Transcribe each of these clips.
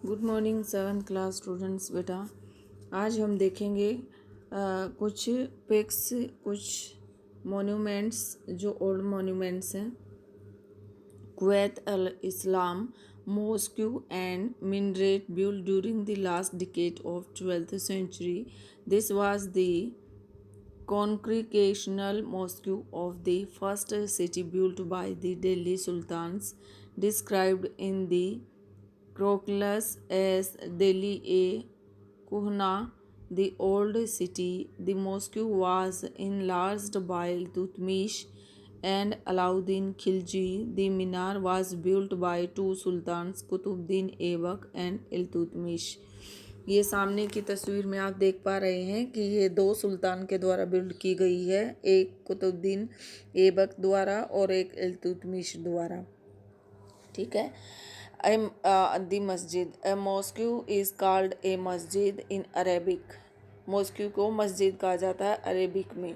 Good morning 7th class students. बेटा आज हम देखेंगे कुछ पिक्स, कुछ मोन्यूमेंट्स जो ओल्ड मोन्यूमेंट्स हैं। Quwwat al Islam mosque and minaret built during the last decade of 12th century. This was the congregational mosque of the first city built by the Delhi Sultans, described in the Proclus as Delhi a Kuhna, the old city. The mosque was enlarged by Tutmish and Alauddin Khilji. The minar was built by two sultans, Kutubuddin Aibak and Iltutmish. ये सामने की तस्वीर में आप देख पा रहे हैं कि ये दो सुल्तान के द्वारा बिल्ड की गई है, एक कुतुबुद्दीन ऐबक द्वारा और एक इल्तुतमिश द्वारा। ठीक है। द मस्जिद, ए मॉस्क्यू इज़ कॉल्ड ए मस्जिद इन अरेबिक। मॉस्क्यू को मस्जिद कहा जाता है अरेबिक में।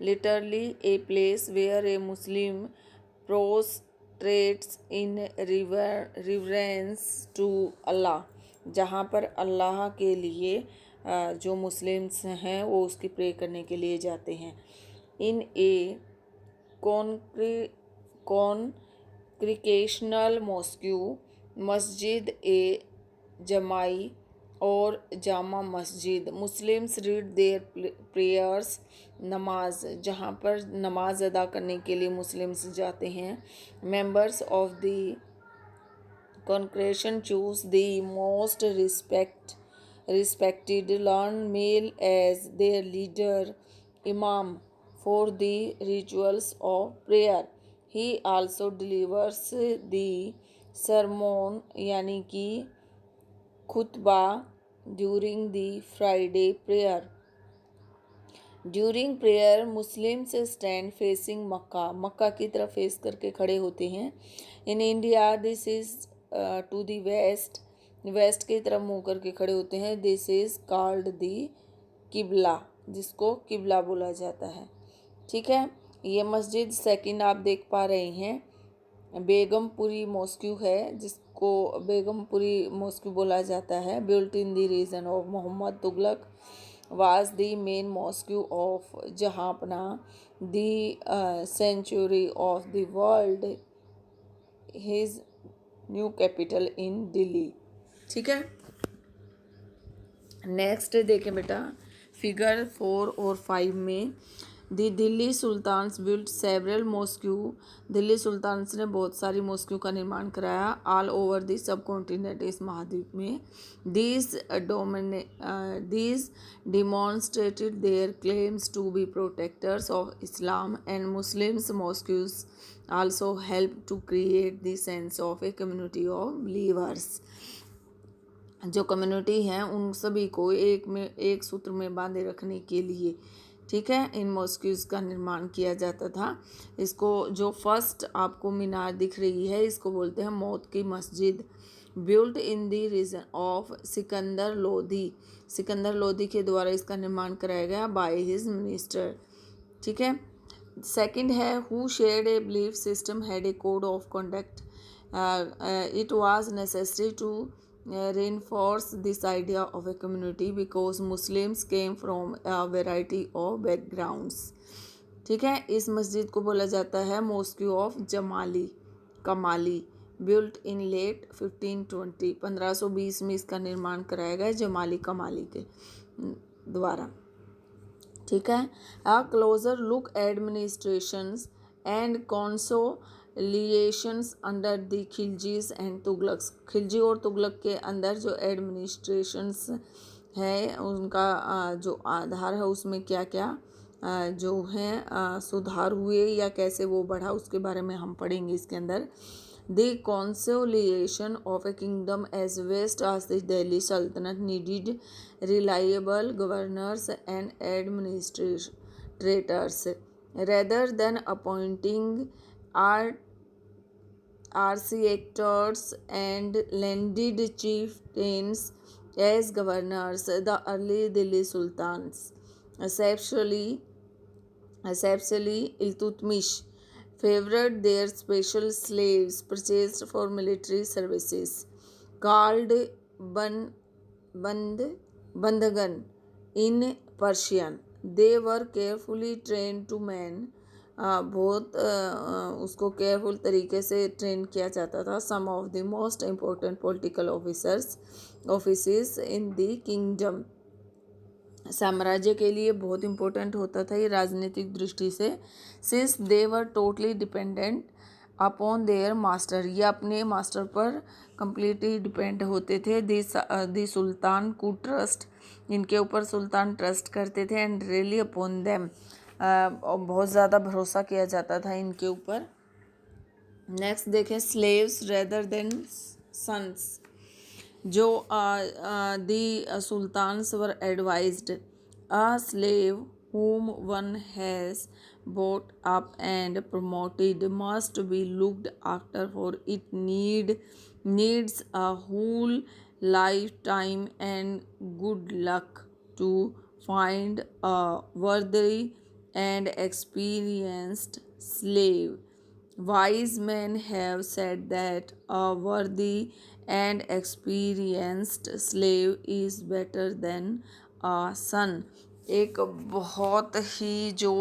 Literally a place where a Muslim prostrates in reverence to Allah, जहाँ पर अल्लाह के लिए जो मुस्लिम्स हैं वो उसकी प्रे करने के लिए जाते हैं। इन ए कॉन्ग्रीगेशनल मॉस्क्यू, मस्जिद ए जमाई और Jama Masjid, Muslims read there prayers, नमाज, जहाँ पर नमाज अदा करने के लिए मुस्लिम्स जाते हैं। Members of the congregation choose the most respected learned male as their leader imam for the rituals of prayer. He also delivers the sermon यानी कि खुतबा during the Friday prayer. During prayer Muslims stand facing Mecca, Mecca की तरफ face करके खड़े होते हैं। In India this is to the west, west की तरफ मुंह करके खड़े होते हैं। दिस इज़ कॉल्ड दी किबला, जिसको किबला बोला जाता है। ठीक है। ये मस्जिद सेकंड आप देख पा रहे हैं बेगमपुरी मॉस्क्यू है, जिसको बेगमपुरी मॉस्क्यू बोला जाता है। Built in the region of Mohammad Tughlaq was the main mosque of Jahanpana, the century of the world, his new capital in Delhi. ठीक है। नेक्स्ट देखें बेटा, फिगर 4 और 5 में the Delhi sultans built several mosque, Delhi sultans ने बहुत सारी मॉस्क्यू का निर्माण कराया all over the subcontinent, इस महाद्वीप में। These demonstrated their claims to be protectors of Islam and Muslims. Mosques also help to create the sense of a community of believers. जो कम्युनिटी हैं उन सभी को एक सूत्र में बांधे रखने के लिए, ठीक है, इन मॉस्क्यूज़ का निर्माण किया जाता था। इसको जो फर्स्ट आपको मीनार दिख रही है इसको बोलते हैं मौत की मस्जिद। Built in the region of Sikandar Lodi, Sikandar Lodi के द्वारा इसका निर्माण कराया गया बाय हिज मिनिस्टर। ठीक है। सेकंड है who shared a belief system had a code of conduct. It was necessary to reinforce this idea of a community because Muslims came from a variety of backgrounds. ठीक है। इस मस्जिद को बोला जाता है मॉस्क्यू ऑफ जमाली कमाली, बिल्ट इन लेट 1520, 1520 में इसका निर्माण कराया गया जमाली कमाली के द्वारा। ठीक है। A closer look administrations and consolidations under the Khiljis and Tughlaqs, Khilji और तुगलक के अंदर जो एडमिनिस्ट्रेशंस है उनका जो आधार है उसमें क्या क्या जो है सुधार हुए या कैसे वो बढ़ा उसके बारे में हम पढ़ेंगे इसके अंदर। The consolidation of a kingdom as vast as the Delhi Sultanate needed reliable governors and administrators rather than appointing architects and landed chieftains as governors. The early Delhi Sultans, especially Iltutmish, favored their special slaves purchased for military services, called बन बंद बंधगन in Persian. They were carefully train to man, बहुत उसको careful तरीके से train किया जाता था। Some of the most important political offices in the kingdom, साम्राज्य के लिए बहुत इम्पोर्टेंट होता था ये राजनीतिक दृष्टि से। Since they were totally dependent upon their master, ये अपने मास्टर पर कम्प्लीटली डिपेंड होते थे। दी सुल्तान को ट्रस्ट, इनके ऊपर सुल्तान ट्रस्ट करते थे। एंड रियली अपॉन देम, बहुत ज़्यादा भरोसा किया जाता था इनके ऊपर। नेक्स्ट देखें, स्लेव्स रेदर देन सन्स। जो the sultans were advised a slave whom one has brought up and promoted must be looked after, for it needs a whole lifetime and good luck to find a worthy and experienced slave. Wise men have said that a worthy and experienced slave is better than a son. एक बहुत ही जो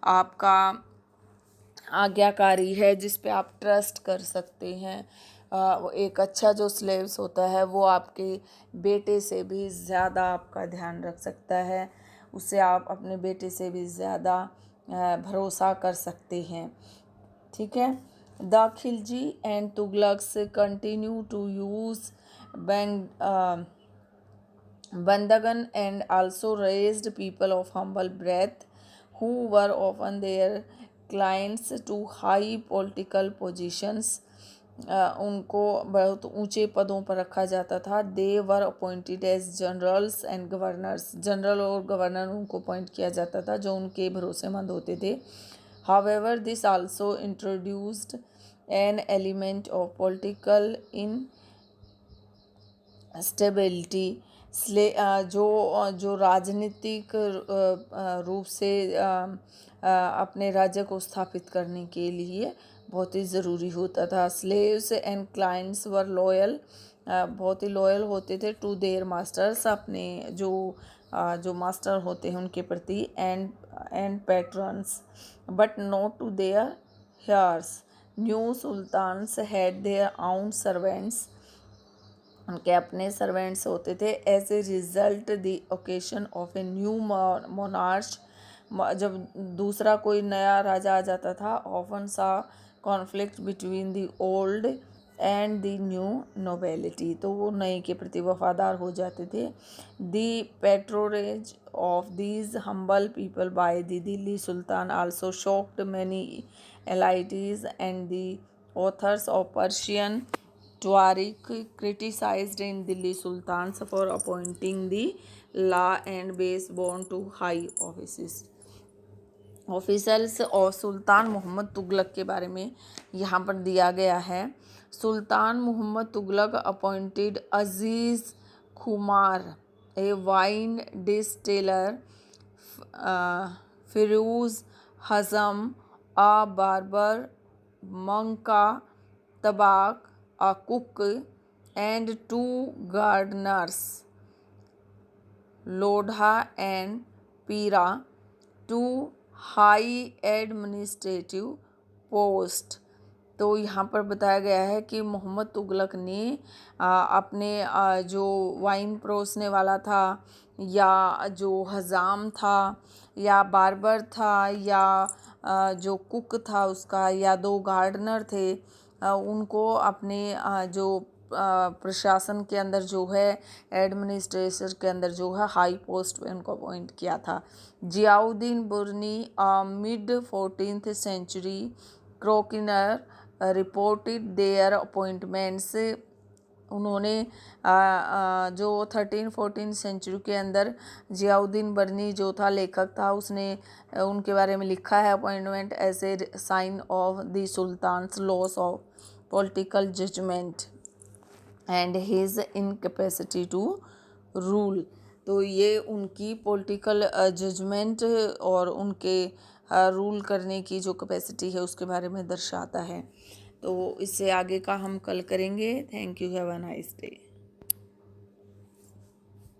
आपका आज्ञाकारी है, जिस पे आप trust कर सकते हैं, एक अच्छा जो स्लेव्स होता है वो आपके बेटे से भी ज़्यादा आपका ध्यान रख सकता है, उससे आप अपने बेटे से भी ज़्यादा भरोसा कर सकते हैं। ठीक है। The Khilji and Tughlaqs continue to use Bandhagan and also raised people of humble birth who were often their clients to high political positions. उनको बहुत ऊंचे पदों पर रखा जाता था। They were appointed as generals and governors, general और गवर्नर उनको अपॉइंट किया जाता था जो उनके भरोसेमंद होते थे। However this also introduced an element of political instability. जो राजनीतिक रूप से अपने राज्य को स्थापित करने के लिए बहुत ही ज़रूरी होता था। Slaves and clients were loyal, बहुत ही लॉयल होते थे टू देयर मास्टर्स, अपने जो मास्टर होते हैं उनके प्रति। And patrons but not to their heirs. New sultans had their own servants, उनके अपने सर्वेंट्स होते थे। As a result the occasion of a new monarch, जब दूसरा कोई नया राजा आ जाता था, ऑफन सा conflict between the old and the new nobility, तो वो नए के प्रति वफादार हो जाते थे। The patronage of these humble people by the Delhi sultan also shocked many elites and the authors of Persian Tariq criticized in Delhi Sultans for appointing the law and base-born to high officials और सुल्तान मोहम्मद तुगलक के बारे में यहाँ पर दिया गया है। Sultan Muhammad Tughlaq appointed Aziz Khummar a wine distiller, Firuz Hajjam a barber, Manka Tabbakh a cook and 2 gardeners, Lodha and Pira, to high administrative post। तो यहाँ पर बताया गया है कि मोहम्मद तुगलक ने अपने जो वाइन परोसने वाला था, या जो हज़ाम था, या बार्बर था, या जो कुक था उसका, या 2 गार्डनर थे, उनको अपने जो प्रशासन के अंदर जो है, एडमिनिस्ट्रेशन के अंदर जो है, हाई पोस्ट पे उनको अपॉइंट किया था। Ziauddin Barani mid 14th century क्रोकिनर रिपोर्टेड देयर अपॉइंटमेंट्स। उन्होंने जो 13-14 सेंचुरी के अंदर जियाउद्दीन बर्नी जो था, लेखक था, उसने उनके बारे में लिखा है appointment as a sign of the sultan's loss of political judgment and his incapacity to rule. तो ये उनकी पॉलिटिकल जजमेंट और उनके रूल करने की जो कैपेसिटी है उसके बारे में दर्शाता है। तो इससे आगे का हम कल करेंगे। Thank you, have a nice day.